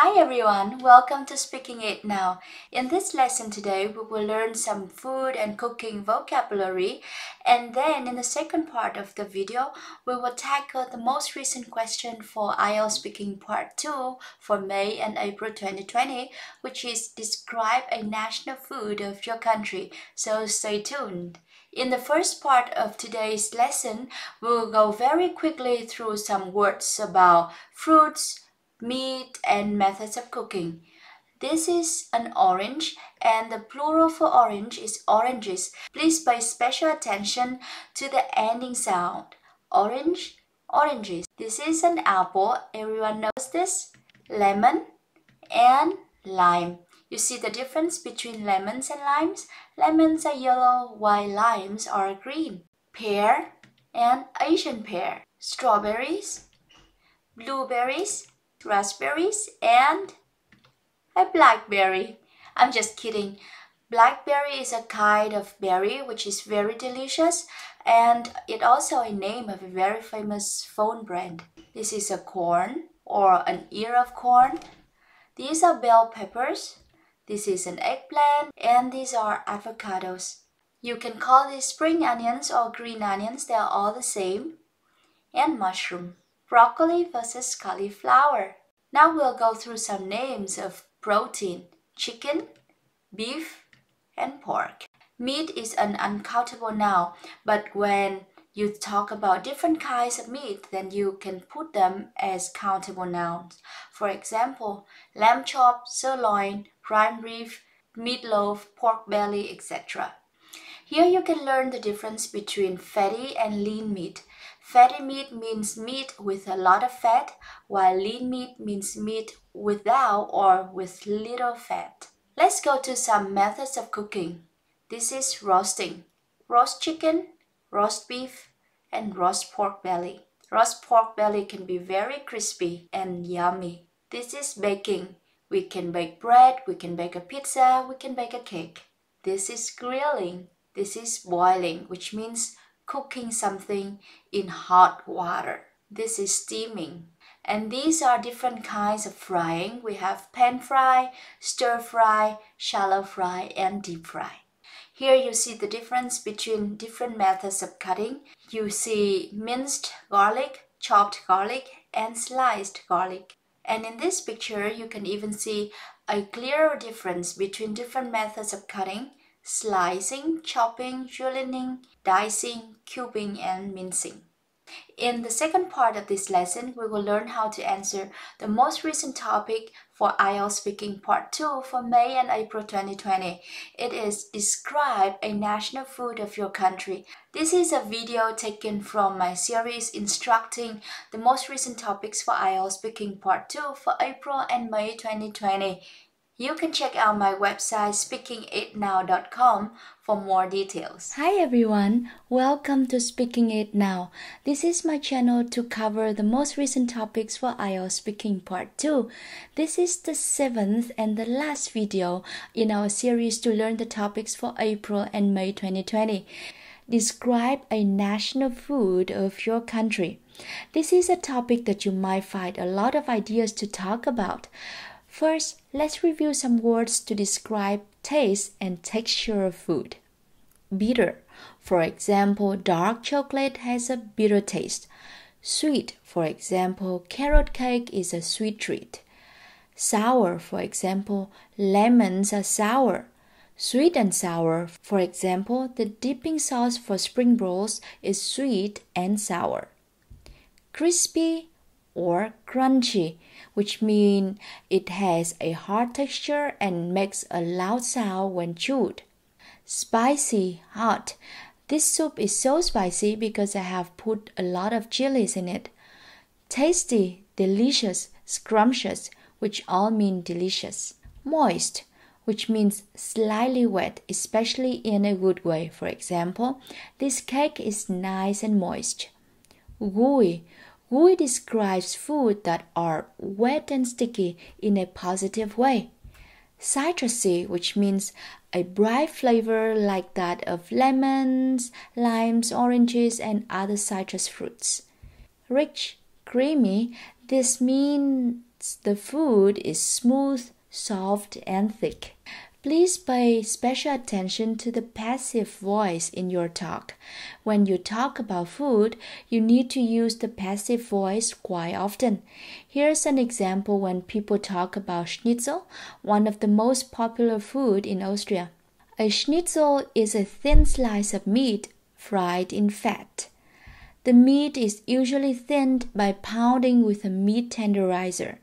Hi everyone, welcome to Speaking It Now. In this lesson today, we will learn some food and cooking vocabulary, and then in the second part of the video, we will tackle the most recent question for IELTS Speaking Part 2 for May and April 2020, which is describe a national food of your country, so stay tuned. In the first part of today's lesson, we will go very quickly through some words about fruits, meat, and methods of cooking. This is an orange, and the plural for orange is oranges. Please pay special attention to the ending sound. Orange, oranges. This is an apple. Everyone knows this. Lemon and lime. You see the difference between lemons and limes? Lemons are yellow, while limes are green. Pear and Asian pear. Strawberries, blueberries, raspberries, and a blackberry. I'm just kidding. Blackberry is a kind of berry which is very delicious, and it also a name of a very famous phone brand. This is a corn or an ear of corn. These are bell peppers. This is an eggplant, and these are avocados. You can call these spring onions or green onions, they are all the same. And mushroom. Broccoli versus cauliflower. Now we'll go through some names of protein: chicken, beef, and pork. Meat is an uncountable noun, but when you talk about different kinds of meat, then you can put them as countable nouns. For example, lamb chop, sirloin, prime rib, meatloaf, pork belly, etc. Here you can learn the difference between fatty and lean meat. Fatty meat means meat with a lot of fat, while lean meat means meat without or with little fat. Let's go to some methods of cooking. This is roasting. Roast chicken, roast beef, and roast pork belly. Roast pork belly can be very crispy and yummy. This is baking. We can bake bread, we can bake a pizza, we can bake a cake. This is grilling. This is boiling, which means cooking something in hot water. This is steaming. And these are different kinds of frying. We have pan fry, stir fry, shallow fry, and deep fry. Here you see the difference between different methods of cutting. You see minced garlic, chopped garlic, and sliced garlic. And in this picture, you can even see a clearer difference between different methods of cutting: slicing, chopping, julienning, dicing, cubing, and mincing. In the second part of this lesson, we will learn how to answer the most recent topic for IELTS Speaking Part 2 for May and April 2020. It is describe a national food of your country. This is a video taken from my series instructing the most recent topics for IELTS Speaking Part 2 for April and May 2020. You can check out my website speakingitnow.com for more details. Hi everyone, welcome to Speaking It Now. This is my channel to cover the most recent topics for IELTS Speaking Part 2. This is the 7th and the last video in our series to learn the topics for April and May 2020. Describe a national food of your country. This is a topic that you might find a lot of ideas to talk about. First, let's review some words to describe taste and texture of food. Bitter. For example, dark chocolate has a bitter taste. Sweet. For example, carrot cake is a sweet treat. Sour. For example, lemons are sour. Sweet and sour. For example, the dipping sauce for spring rolls is sweet and sour. Crispy or crunchy, which means it has a hard texture and makes a loud sound when chewed. Spicy, hot. This soup is so spicy because I have put a lot of chilies in it. Tasty, delicious, scrumptious, which all mean delicious. Moist, which means slightly wet, especially in a good way. For example, this cake is nice and moist. Gooey. Gooey describes food that are wet and sticky in a positive way. Citrusy, which means a bright flavor like that of lemons, limes, oranges, and other citrus fruits. Rich, creamy, this means tastes, the food is smooth, soft, and thick. Please pay special attention to the passive voice in your talk. When you talk about food, you need to use the passive voice quite often. Here's an example when people talk about schnitzel, one of the most popular food in Austria. A schnitzel is a thin slice of meat fried in fat. The meat is usually thinned by pounding with a meat tenderizer.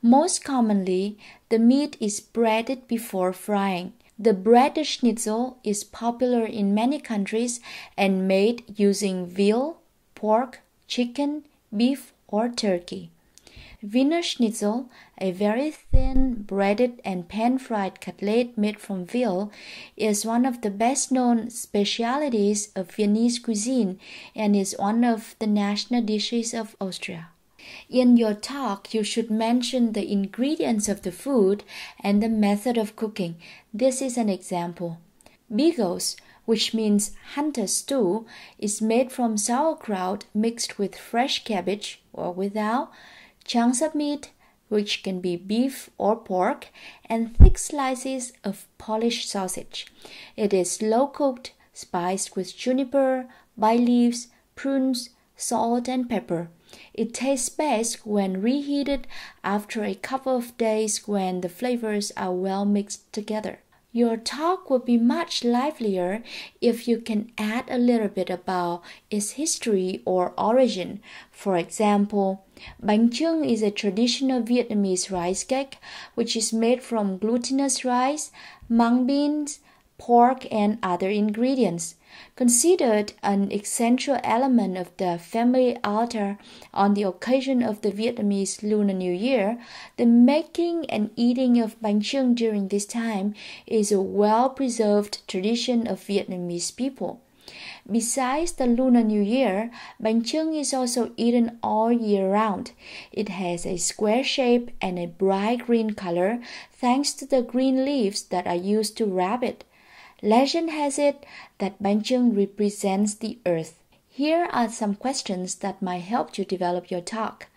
Most commonly, the meat is breaded before frying. The breaded schnitzel is popular in many countries and made using veal, pork, chicken, beef, or turkey. Wiener Schnitzel, a very thin, breaded and pan-fried cutlet made from veal, is one of the best-known specialities of Viennese cuisine and is one of the national dishes of Austria. In your talk, you should mention the ingredients of the food and the method of cooking. This is an example. Bigos, which means hunter stew, is made from sauerkraut mixed with fresh cabbage or without, chunks of meat, which can be beef or pork, and thick slices of polished sausage. It is slow-cooked, spiced with juniper, bay leaves, prunes, salt, and pepper. It tastes best when reheated after a couple of days when the flavors are well mixed together. Your talk will be much livelier if you can add a little bit about its history or origin. For example, bánh chưng is a traditional Vietnamese rice cake which is made from glutinous rice, mung beans, pork, and other ingredients. Considered an essential element of the family altar on the occasion of the Vietnamese Lunar New Year, the making and eating of bánh chưng during this time is a well-preserved tradition of Vietnamese people. Besides the Lunar New Year, bánh chưng is also eaten all year round. It has a square shape and a bright green color thanks to the green leaves that are used to wrap it. Legend has it that bánh chưng represents the earth. Here are some questions that might help you develop your talk.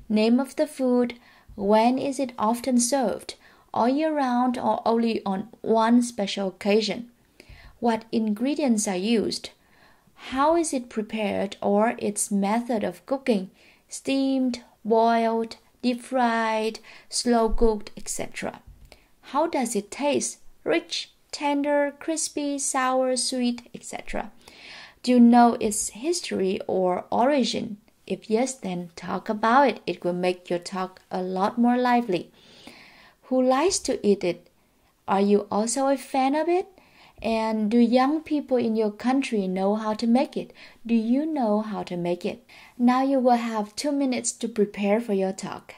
Name of the food. When is it often served? All year round or only on one special occasion? What ingredients are used? How is it prepared or its method of cooking? Steamed, boiled, deep-fried, slow-cooked, etc. How does it taste? Rich, tender, crispy, sour, sweet, etc. Do you know its history or origin? If yes, then talk about it. It will make your talk a lot more lively. Who likes to eat it? Are you also a fan of it? And do young people in your country know how to make it? Do you know how to make it? Now you will have 2 minutes to prepare for your talk.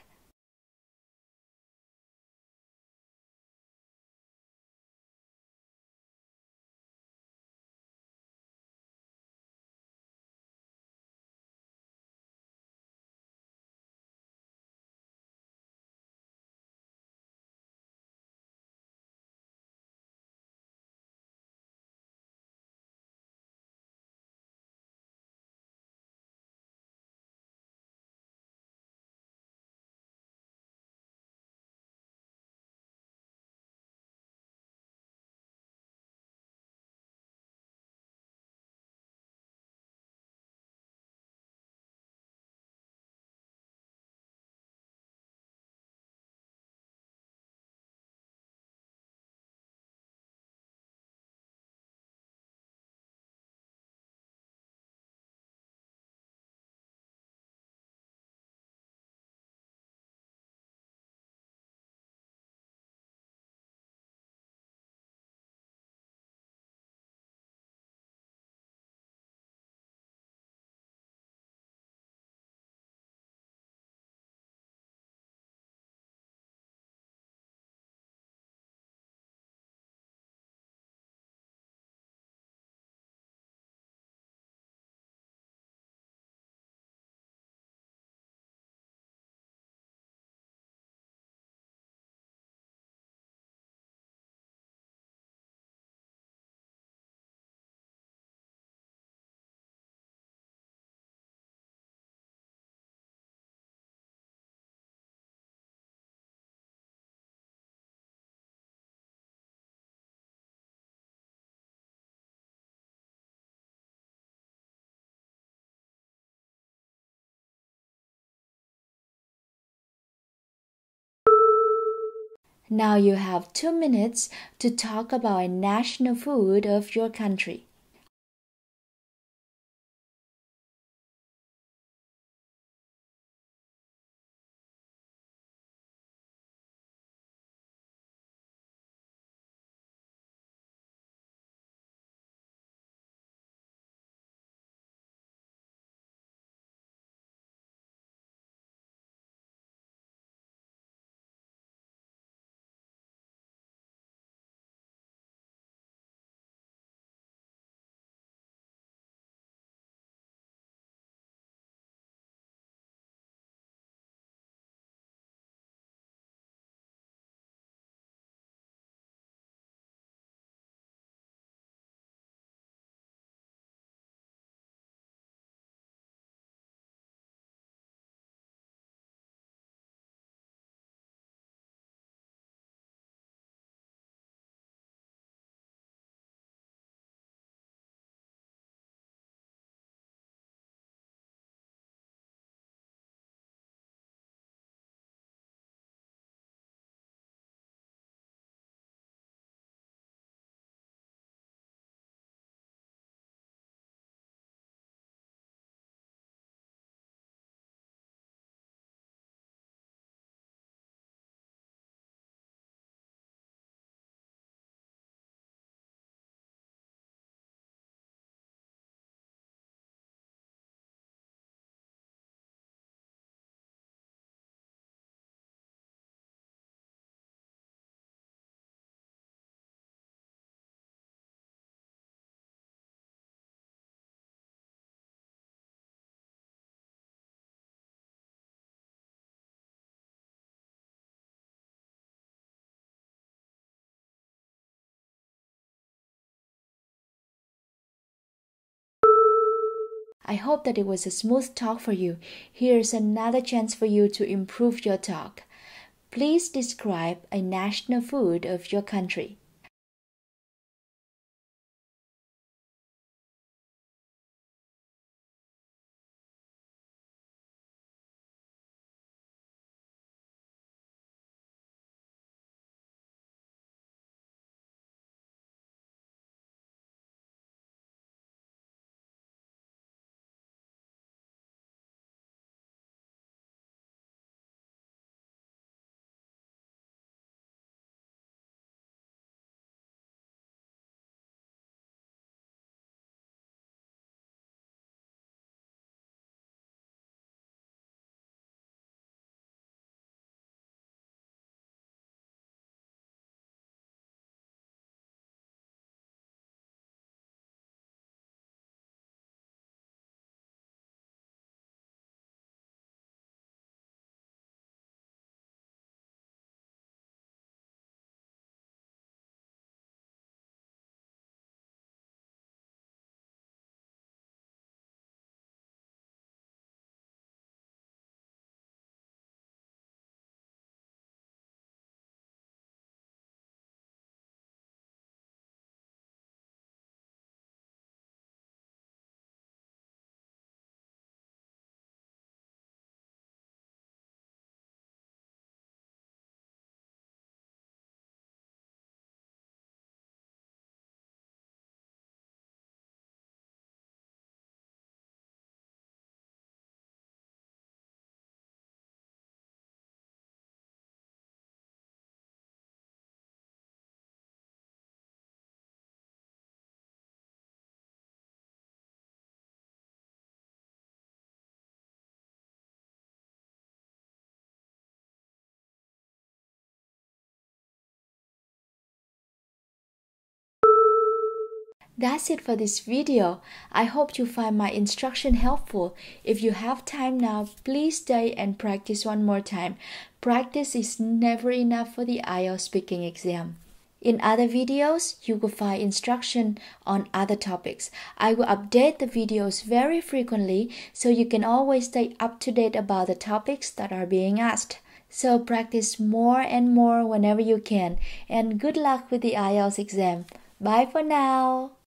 Now you have 2 minutes to talk about a national food of your country. I hope that it was a smooth talk for you. Here's another chance for you to improve your talk. Please describe a national food of your country. That's it for this video. I hope you find my instruction helpful. If you have time now, please stay and practice one more time. Practice is never enough for the IELTS speaking exam. In other videos, you will find instruction on other topics. I will update the videos very frequently so you can always stay up to date about the topics that are being asked. So practice more and more whenever you can. And good luck with the IELTS exam. Bye for now.